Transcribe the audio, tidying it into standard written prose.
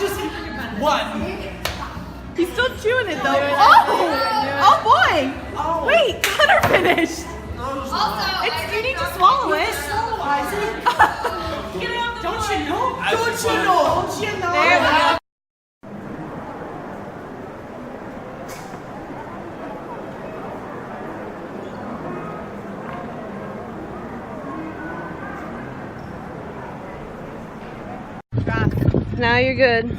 One. He's still chewing it though. Oh boy! Oh. Wait, Connor finished. Also, You need to swallow it. Don't you know? Don't you know? There we go. Now you're good.